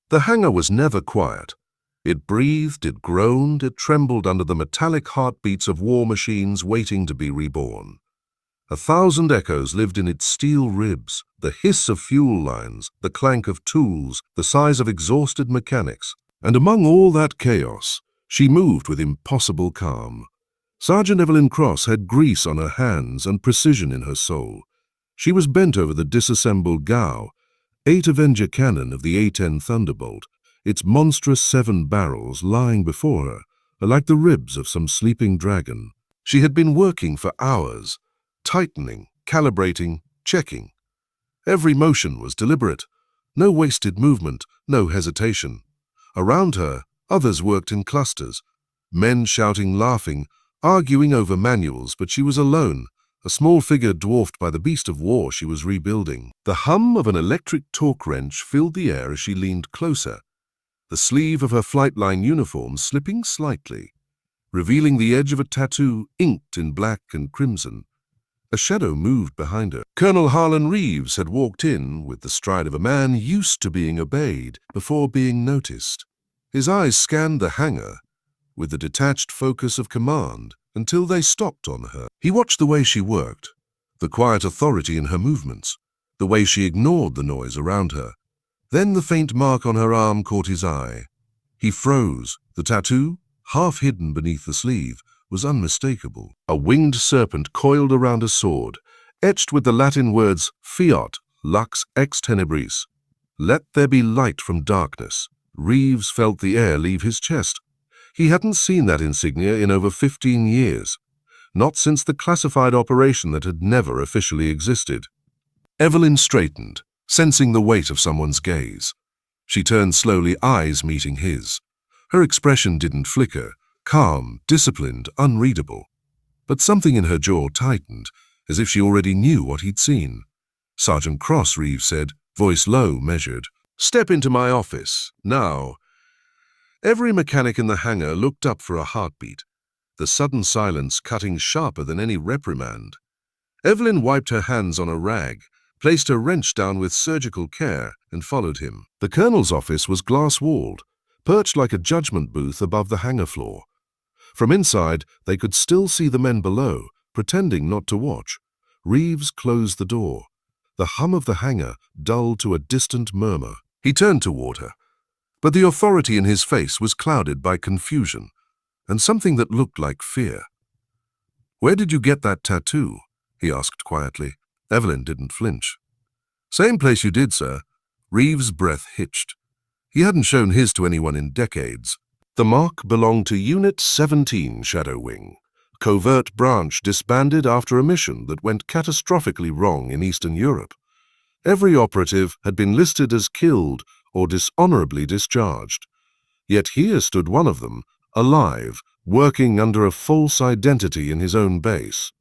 The hangar was never quiet. It breathed, it groaned, it trembled under the metallic heartbeats of war machines waiting to be reborn. 1,000 echoes lived in its steel ribs, the hiss of fuel lines, the clank of tools, the sighs of exhausted mechanics. And among all that chaos, she moved with impossible calm. Sergeant Evelyn Cross had grease on her hands and precision in her soul. She was bent over the disassembled GAU, 8 Avenger cannon of the A-10 Thunderbolt, its monstrous 7 barrels lying before her, like the ribs of some sleeping dragon. She had been working for hours, tightening, calibrating, checking. Every motion was deliberate. No wasted movement, no hesitation. Around her, others worked in clusters, men shouting, laughing, arguing over manuals, but she was alone, a small figure dwarfed by the beast of war she was rebuilding. The hum of an electric torque wrench filled the air as she leaned closer, the sleeve of her flightline uniform slipping slightly, revealing the edge of a tattoo inked in black and crimson. A shadow moved behind her. Colonel Harlan Reeves had walked in with the stride of a man used to being obeyed before being noticed. His eyes scanned the hangar with the detached focus of command until they stopped on her. He watched the way she worked, the quiet authority in her movements, the way she ignored the noise around her. Then the faint mark on her arm caught his eye. He froze. The tattoo, half hidden beneath the sleeve, was unmistakable. A winged serpent coiled around a sword, etched with the Latin words Fiat Lux Ex Tenebris. Let there be light from darkness. Reeves felt the air leave his chest. He hadn't seen that insignia in over 15 years, not since the classified operation that had never officially existed. Evelyn straightened, sensing the weight of someone's gaze. She turned slowly, eyes meeting his. Her expression didn't flicker, calm, disciplined, unreadable. But something in her jaw tightened, as if she already knew what he'd seen. Sergeant Cross, Reeves said, voice low, measured. "Step into my office, now." Every mechanic in the hangar looked up for a heartbeat, the sudden silence cutting sharper than any reprimand. Evelyn wiped her hands on a rag, placed her wrench down with surgical care, and followed him. The colonel's office was glass-walled, perched like a judgment booth above the hangar floor. From inside, they could still see the men below, pretending not to watch. Reeves closed the door. The hum of the hangar dulled to a distant murmur. He turned toward her, but the authority in his face was clouded by confusion and something that looked like fear. "Where did you get that tattoo?" he asked quietly. Evelyn didn't flinch. "Same place you did, sir." Reeves' breath hitched. He hadn't shown his to anyone in decades. The mark belonged to Unit 17 Shadow Wing, covert branch disbanded after a mission that went catastrophically wrong in Eastern Europe. Every operative had been listed as killed or dishonorably discharged. Yet here stood one of them, alive, working under a false identity in his own base.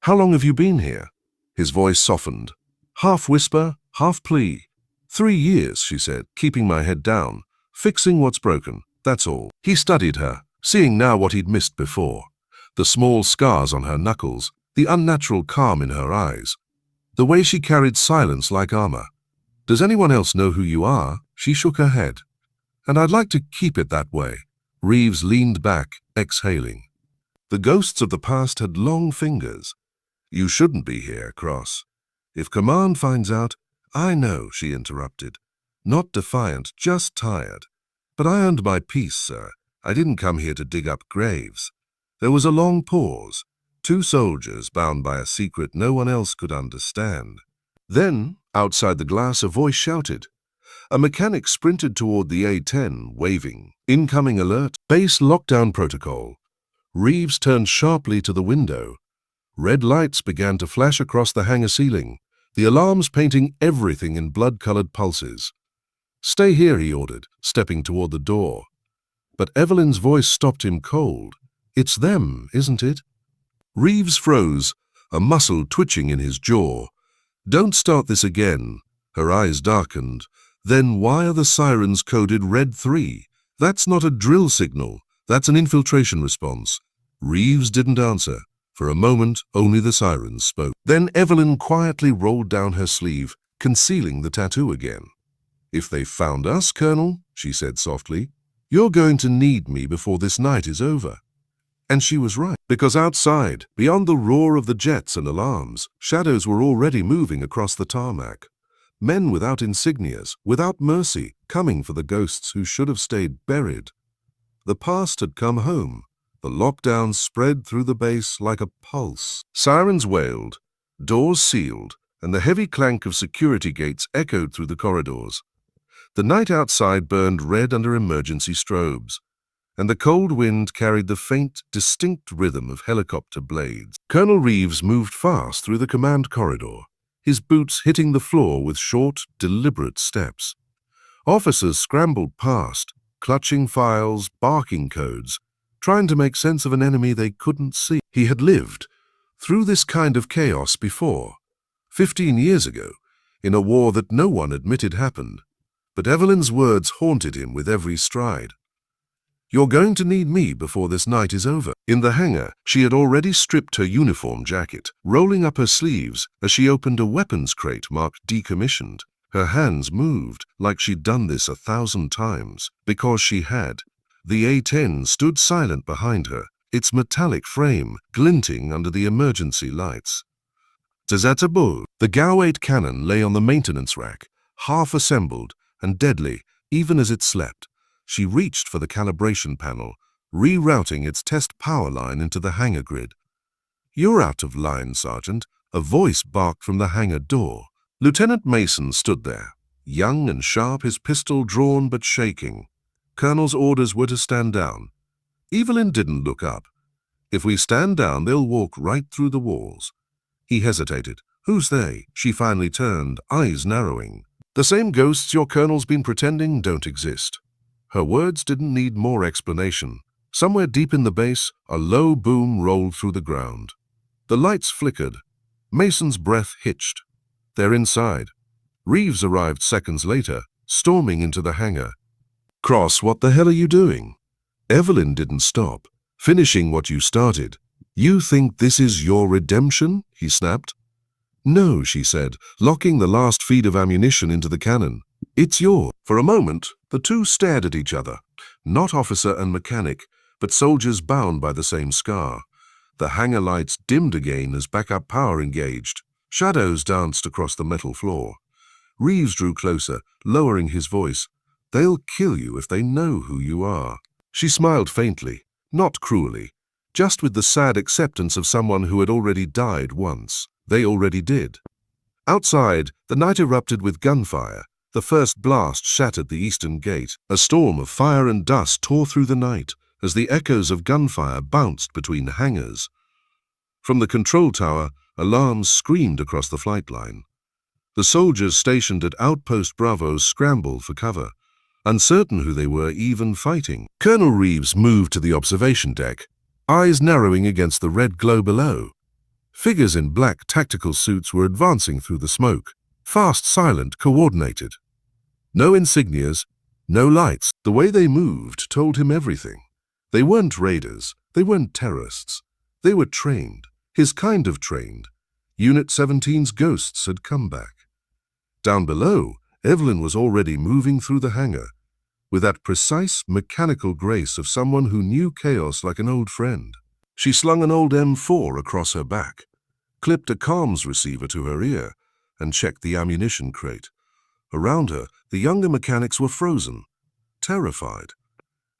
"How long have you been here?" His voice softened, half whisper, half plea. 3 years, she said, keeping my head down, fixing what's broken, that's all. He studied her, seeing now what he'd missed before. The small scars on her knuckles, the unnatural calm in her eyes, the way she carried silence like armor. "Does anyone else know who you are?" She shook her head. "And I'd like to keep it that way." Reeves leaned back, exhaling. The ghosts of the past had long fingers. "You shouldn't be here, Cross. If command finds out—" "I know," she interrupted. Not defiant, just tired. "But I earned my peace, sir. I didn't come here to dig up graves." There was a long pause. 2 soldiers bound by a secret no one else could understand. Then, outside the glass, a voice shouted. A mechanic sprinted toward the A-10, waving. "Incoming alert. Base lockdown protocol." Reeves turned sharply to the window. Red lights began to flash across the hangar ceiling, the alarms painting everything in blood-colored pulses. "Stay here," he ordered, stepping toward the door. But Evelyn's voice stopped him cold. "It's them, isn't it?" Reeves froze, a muscle twitching in his jaw. "Don't start this again." Her eyes darkened. "Then why are the sirens coded Red 3? That's not a drill signal. That's an infiltration response." Reeves didn't answer. For a moment, only the sirens spoke. Then Evelyn quietly rolled down her sleeve, concealing the tattoo again. "If they found us, Colonel," she said softly, "you're going to need me before this night is over." And she was right, because outside, beyond the roar of the jets and alarms, shadows were already moving across the tarmac. Men without insignias, without mercy, coming for the ghosts who should have stayed buried. The past had come home. The lockdown spread through the base like a pulse. Sirens wailed, doors sealed, and the heavy clank of security gates echoed through the corridors. The night outside burned red under emergency strobes, and the cold wind carried the faint, distinct rhythm of helicopter blades. Colonel Reeves moved fast through the command corridor, his boots hitting the floor with short, deliberate steps. Officers scrambled past, clutching files, barking codes, trying to make sense of an enemy they couldn't see. He had lived through this kind of chaos before, 15 years ago, in a war that no one admitted happened. But Evelyn's words haunted him with every stride. "You're going to need me before this night is over." In the hangar, she had already stripped her uniform jacket, rolling up her sleeves as she opened a weapons crate marked decommissioned. Her hands moved like she'd done this 1,000 times, because she had. The A-10 stood silent behind her, its metallic frame glinting under the emergency lights. Tazatabo. The Gao-8 cannon lay on the maintenance rack, half assembled and deadly, even as it slept. She reached for the calibration panel, rerouting its test power line into the hangar grid. "You're out of line, Sergeant," a voice barked from the hangar door. Lieutenant Mason stood there, young and sharp, his pistol drawn but shaking. Colonel's orders were to stand down. Evelyn didn't look up. "If we stand down, they'll walk right through the walls." He hesitated. "Who's they?" She finally turned, eyes narrowing. "The same ghosts your colonel's been pretending don't exist." Her words didn't need more explanation. Somewhere deep in the base, a low boom rolled through the ground. The lights flickered. Mason's breath hitched. They're inside. Reeves arrived seconds later, storming into the hangar. "Cross, what the hell are you doing?" Evelyn didn't stop. "Finishing what you started. You think this is your redemption?" he snapped. "No," she said, locking the last feed of ammunition into the cannon. "It's yours." For a moment, the two stared at each other, not officer and mechanic, but soldiers bound by the same scar. The hangar lights dimmed again as backup power engaged. Shadows danced across the metal floor. Reeves drew closer, lowering his voice. "They'll kill you if they know who you are." She smiled faintly, not cruelly, just with the sad acceptance of someone who had already died once. They already did. Outside, the night erupted with gunfire. The first blast shattered the eastern gate. A storm of fire and dust tore through the night as the echoes of gunfire bounced between hangars. From the control tower, alarms screamed across the flight line. The soldiers stationed at Outpost Bravo scrambled for cover, uncertain who they were even fighting. Colonel Reeves moved to the observation deck, eyes narrowing against the red glow below. Figures in black tactical suits were advancing through the smoke, fast, silent, coordinated. No insignias, no lights. The way they moved told him everything. They weren't raiders, they weren't terrorists. They were trained, his kind of trained. Unit 17's ghosts had come back. Down below, Evelyn was already moving through the hangar, with that precise, mechanical grace of someone who knew chaos like an old friend. She slung an old M4 across her back, clipped a comms receiver to her ear, and checked the ammunition crate. Around her, the younger mechanics were frozen, terrified.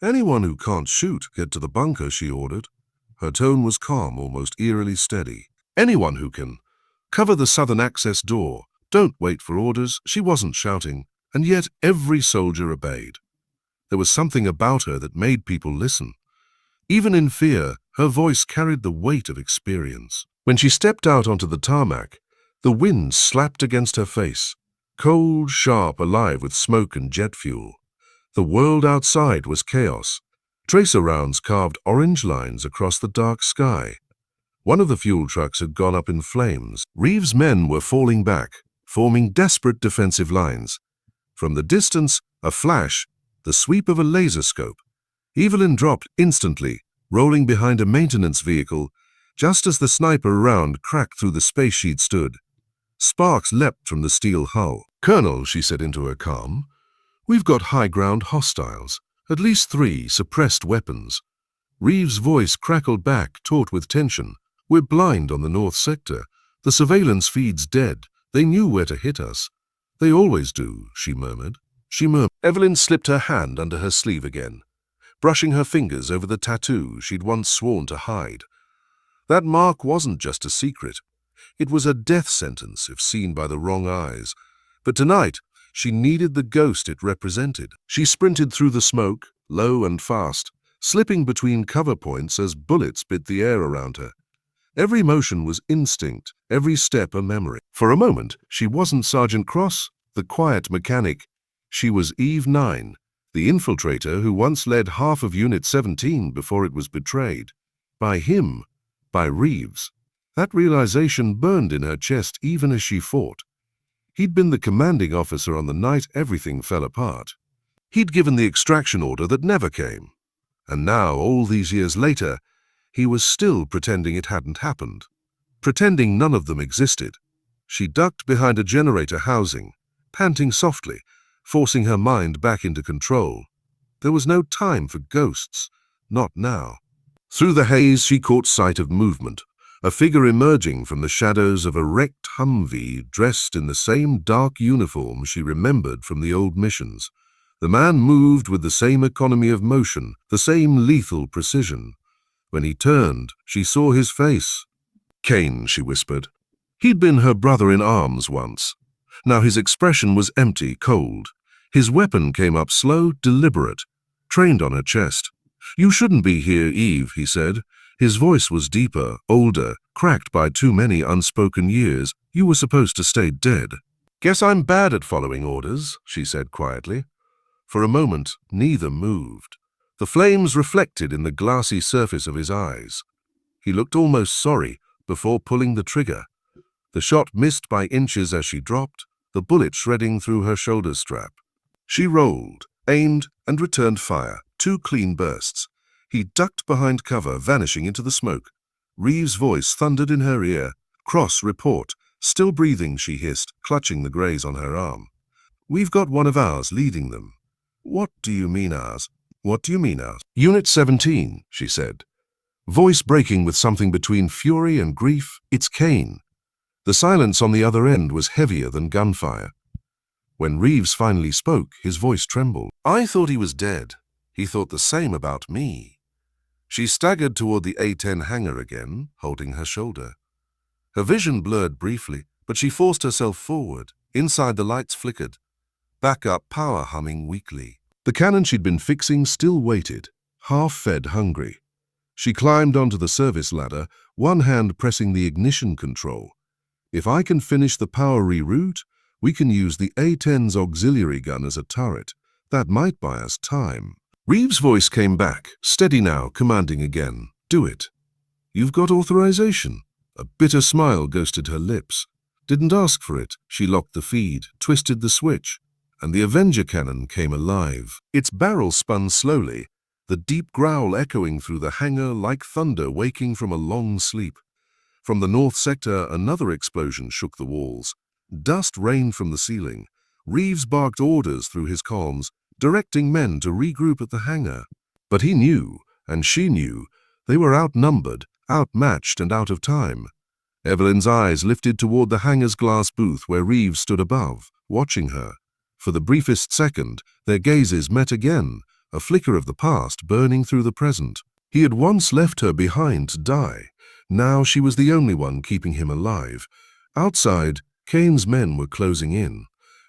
"Anyone who can't shoot, get to the bunker," she ordered. Her tone was calm, almost eerily steady. "Anyone who can. Cover the southern access door. Don't wait for orders." She wasn't shouting, and yet every soldier obeyed. There was something about her that made people listen. Even in fear, her voice carried the weight of experience. When she stepped out onto the tarmac, the wind slapped against her face, cold, sharp, alive with smoke and jet fuel. The world outside was chaos. Tracer rounds carved orange lines across the dark sky. One of the fuel trucks had gone up in flames. Reeves' men were falling back, forming desperate defensive lines. From the distance, a flash, the sweep of a laser scope. Evelyn dropped instantly, rolling behind a maintenance vehicle, just as the sniper round cracked through the space she'd stood. Sparks leapt from the steel hull. "Colonel," she said into her calm, We've got high-ground hostiles, at least 3 suppressed weapons. Reeves' voice crackled back, taut with tension. We're blind on the north sector. The surveillance feed's dead. They knew where to hit us. They always do, she murmured. Evelyn slipped her hand under her sleeve again, brushing her fingers over the tattoo she'd once sworn to hide. That mark wasn't just a secret. It was a death sentence if seen by the wrong eyes. But tonight, she needed the ghost it represented. She sprinted through the smoke, low and fast, slipping between cover points as bullets bit the air around her. Every motion was instinct, every step a memory. For a moment, she wasn't Sergeant Cross, the quiet mechanic. She was Eve 9, the infiltrator who once led half of Unit 17 before it was betrayed. By him, by Reeves. That realization burned in her chest even as she fought. He'd been the commanding officer on the night everything fell apart. He'd given the extraction order that never came. And now, all these years later, he was still pretending it hadn't happened. Pretending none of them existed. She ducked behind a generator housing, panting softly, forcing her mind back into control. There was no time for ghosts. Not now. Through the haze, she caught sight of movement. A figure emerging from the shadows of a wrecked Humvee dressed in the same dark uniform she remembered from the old missions. The man moved with the same economy of motion, the same lethal precision. When he turned, she saw his face. Kane, she whispered. He'd been her brother in arms once. Now his expression was empty, cold. His weapon came up slow, deliberate, trained on her chest. You shouldn't be here, Eve, he said. His voice was deeper, older, cracked by too many unspoken years. You were supposed to stay dead. Guess I'm bad at following orders, she said quietly. For a moment, neither moved. The flames reflected in the glassy surface of his eyes. He looked almost sorry before pulling the trigger. The shot missed by inches as she dropped, the bullet shredding through her shoulder strap. She rolled, aimed, and returned fire, 2 clean bursts. He ducked behind cover, vanishing into the smoke. Reeves' voice thundered in her ear. Cross, report. Still breathing, she hissed, clutching the graze on her arm. We've got one of ours leading them. What do you mean ours? What do you mean ours? Unit 17, she said. Voice breaking with something between fury and grief. It's Kane. The silence on the other end was heavier than gunfire. When Reeves finally spoke, his voice trembled. I thought he was dead. He thought the same about me. She staggered toward the A-10 hangar again, holding her shoulder. Her vision blurred briefly, but she forced herself forward. Inside, the lights flickered. Backup power humming weakly. The cannon she'd been fixing still waited, half-fed hungry. She climbed onto the service ladder, one hand pressing the ignition control. If I can finish the power reroute, we can use the A-10's auxiliary gun as a turret. That might buy us time. Reeves' voice came back, steady now, commanding again. Do it. You've got authorization. A bitter smile ghosted her lips. Didn't ask for it. She locked the feed, twisted the switch, and the Avenger cannon came alive. Its barrel spun slowly, the deep growl echoing through the hangar like thunder waking from a long sleep. From the north sector, another explosion shook the walls. Dust rained from the ceiling. Reeves barked orders through his comms, directing men to regroup at the hangar. But he knew, and she knew, they were outnumbered, outmatched, and out of time. Evelyn's eyes lifted toward the hangar's glass booth where Reeves stood above, watching her. For the briefest second, their gazes met again, a flicker of the past burning through the present. He had once left her behind to die. Now she was the only one keeping him alive. Outside, Kane's men were closing in,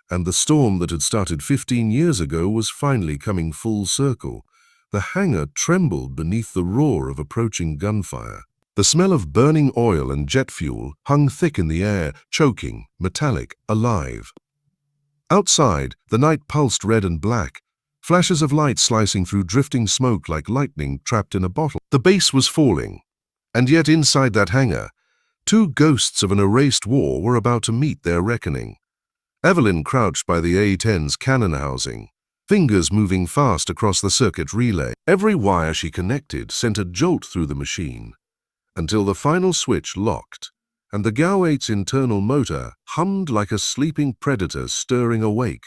and the storm that had started 15 years ago was finally coming full circle. The hangar trembled beneath the roar of approaching gunfire. The smell of burning oil and jet fuel hung thick in the air, choking, metallic, alive. Outside, the night pulsed red and black, flashes of light slicing through drifting smoke like lightning trapped in a bottle. The base was falling, and yet inside that hangar, 2 ghosts of an erased war were about to meet their reckoning. Evelyn crouched by the A-10's cannon housing, fingers moving fast across the circuit relay. Every wire she connected sent a jolt through the machine, until the final switch locked, and the GAU-8's internal motor hummed like a sleeping predator stirring awake.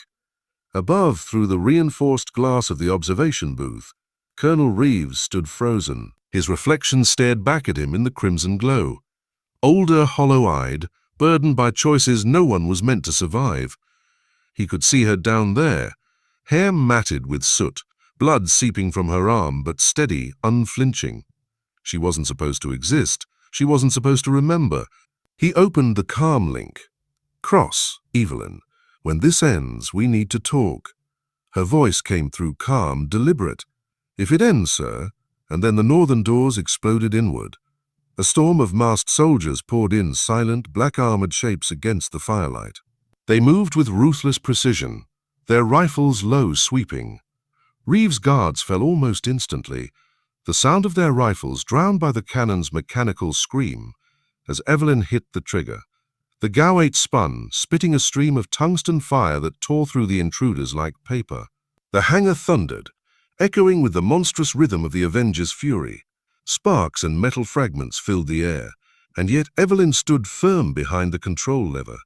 Above, through the reinforced glass of the observation booth, Colonel Reeves stood frozen. His reflection stared back at him in the crimson glow. Older, hollow-eyed, burdened by choices no one was meant to survive. He could see her down there, hair matted with soot, blood seeping from her arm, but steady, unflinching. She wasn't supposed to exist. She wasn't supposed to remember. He opened the calm link. "Cross, Evelyn. When this ends, we need to talk." Her voice came through calm, deliberate. "If it ends, sir." And then the northern doors exploded inward. A storm of masked soldiers poured in, silent, black-armored shapes against the firelight. They moved with ruthless precision, their rifles low, sweeping. Reeves' guards fell almost instantly, the sound of their rifles drowned by the cannon's mechanical scream. As Evelyn hit the trigger, the GAU-8 spun, spitting a stream of tungsten fire that tore through the intruders like paper. The hangar thundered, echoing with the monstrous rhythm of the Avengers' fury. Sparks and metal fragments filled the air, and yet Evelyn stood firm behind the control lever,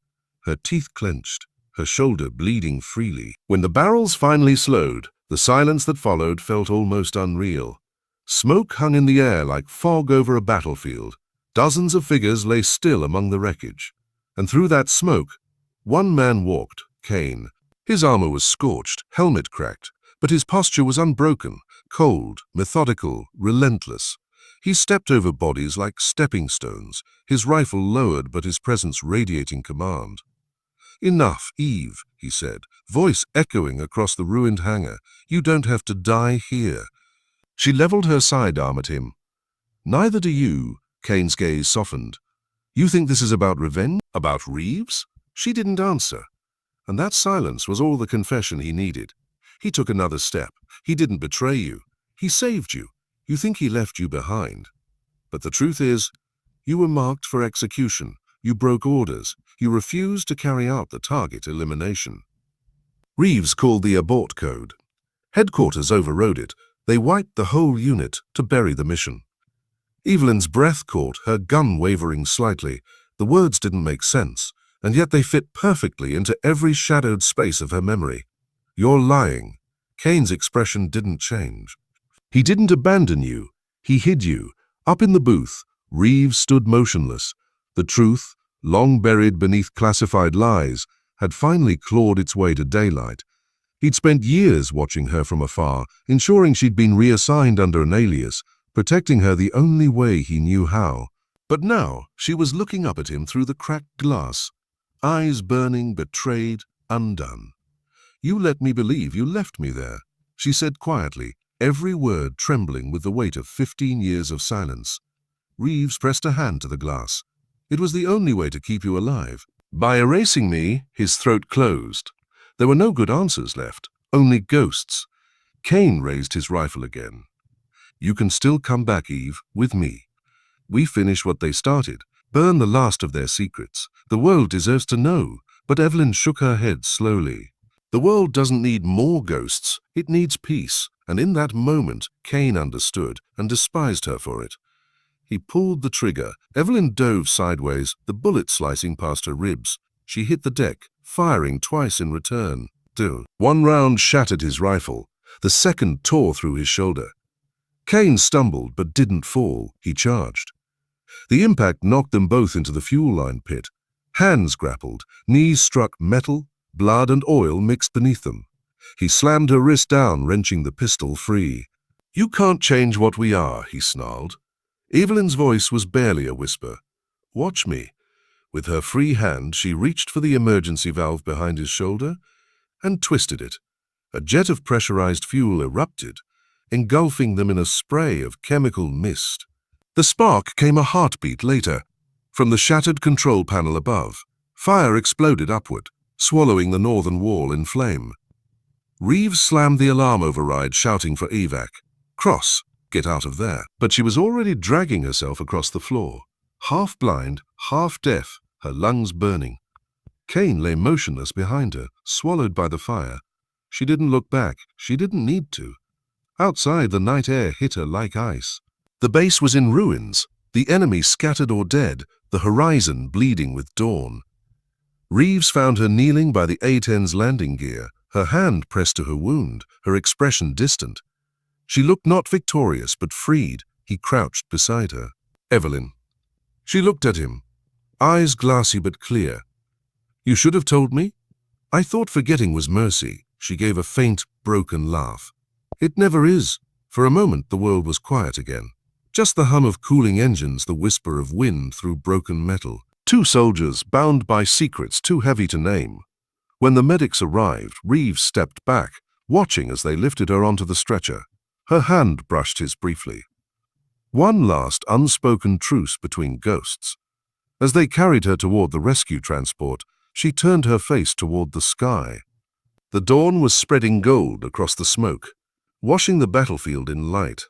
her teeth clenched, her shoulder bleeding freely. When the barrels finally slowed, the silence that followed felt almost unreal. Smoke hung in the air like fog over a battlefield. Dozens of figures lay still among the wreckage. And through that smoke, one man walked, Kane. His armor was scorched, helmet cracked, but his posture was unbroken, cold, methodical, relentless. He stepped over bodies like stepping stones, his rifle lowered but his presence radiating command. "Enough, Eve," he said, voice echoing across the ruined hangar. "You don't have to die here." She leveled her sidearm at him. "Neither do you." Kane's gaze softened. "You think this is about revenge? About Reeves?" She didn't answer. And that silence was all the confession he needed. He took another step. "He didn't betray you. He saved you. You think he left you behind. But the truth is, you were marked for execution. You broke orders. You refused to carry out the target elimination." Reeves called the abort code. Headquarters overrode it. They wiped the whole unit to bury the mission. Evelyn's breath caught, her gun wavering slightly. The words didn't make sense, and yet they fit perfectly into every shadowed space of her memory. "You're lying." Kane's expression didn't change. "He didn't abandon you. He hid you." Up in the booth, Reeves stood motionless. The truth, long buried beneath classified lies, had finally clawed its way to daylight. He'd spent years watching her from afar, ensuring she'd been reassigned under an alias, protecting her the only way he knew how. But now she was looking up at him through the cracked glass, eyes burning, betrayed, undone. "You let me believe you left me there," she said quietly, every word trembling with the weight of 15 years of silence. Reeves pressed a hand to the glass. "It was the only way to keep you alive." By erasing me, his throat closed. There were no good answers left, only ghosts. Kane raised his rifle again. "You can still come back, Eve, with me. We finish what they started, burn the last of their secrets. The world deserves to know." But Evelyn shook her head slowly. "The world doesn't need more ghosts, it needs peace." And in that moment, Kane understood and despised her for it. He pulled the trigger. Evelyn dove sideways, the bullet slicing past her ribs. She hit the deck, firing twice in return. One round shattered his rifle. The second tore through his shoulder. Kane stumbled but didn't fall. He charged. The impact knocked them both into the fuel line pit. Hands grappled, knees struck metal, blood and oil mixed beneath them. He slammed her wrist down, wrenching the pistol free. "You can't change what we are," he snarled. Evelyn's voice was barely a whisper. "Watch me." With her free hand, she reached for the emergency valve behind his shoulder and twisted it. A jet of pressurized fuel erupted, engulfing them in a spray of chemical mist. The spark came a heartbeat later. From the shattered control panel above, fire exploded upward, swallowing the northern wall in flame. Reeves slammed the alarm override, shouting for evac. "Cross, get out of there." But she was already dragging herself across the floor, half blind, half deaf, her lungs burning. Kane lay motionless behind her, swallowed by the fire. She didn't look back. She didn't need to. Outside, the night air hit her like ice. The base was in ruins, the enemy scattered or dead, the horizon bleeding with dawn. Reeves found her kneeling by the A-10's landing gear, Her hand pressed to her wound, her expression distant. She looked not victorious, but freed. He crouched beside her. "Evelyn." She looked at him, eyes glassy but clear. "You should have told me? I thought forgetting was mercy." She gave a faint, broken laugh. "It never is." For a moment the world was quiet again. Just the hum of cooling engines, the whisper of wind through broken metal. Two soldiers bound by secrets too heavy to name. When the medics arrived, Reeves stepped back, watching as they lifted her onto the stretcher. Her hand brushed his briefly. One last unspoken truce between ghosts. As they carried her toward the rescue transport, she turned her face toward the sky. The dawn was spreading gold across the smoke, washing the battlefield in light.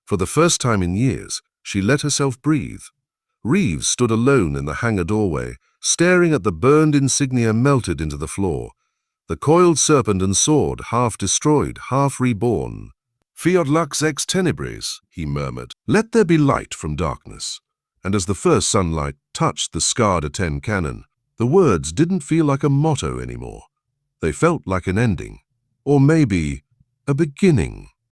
For the first time in years, she let herself breathe. Reeves stood alone in the hangar doorway, staring at the burned insignia melted into the floor. The coiled serpent and sword, half destroyed, half reborn. "Fiat lux ex tenebris," he murmured. "Let there be light from darkness." And as the first sunlight touched the scarred A-10 cannon, the words didn't feel like a motto anymore. They felt like an ending, or maybe a beginning.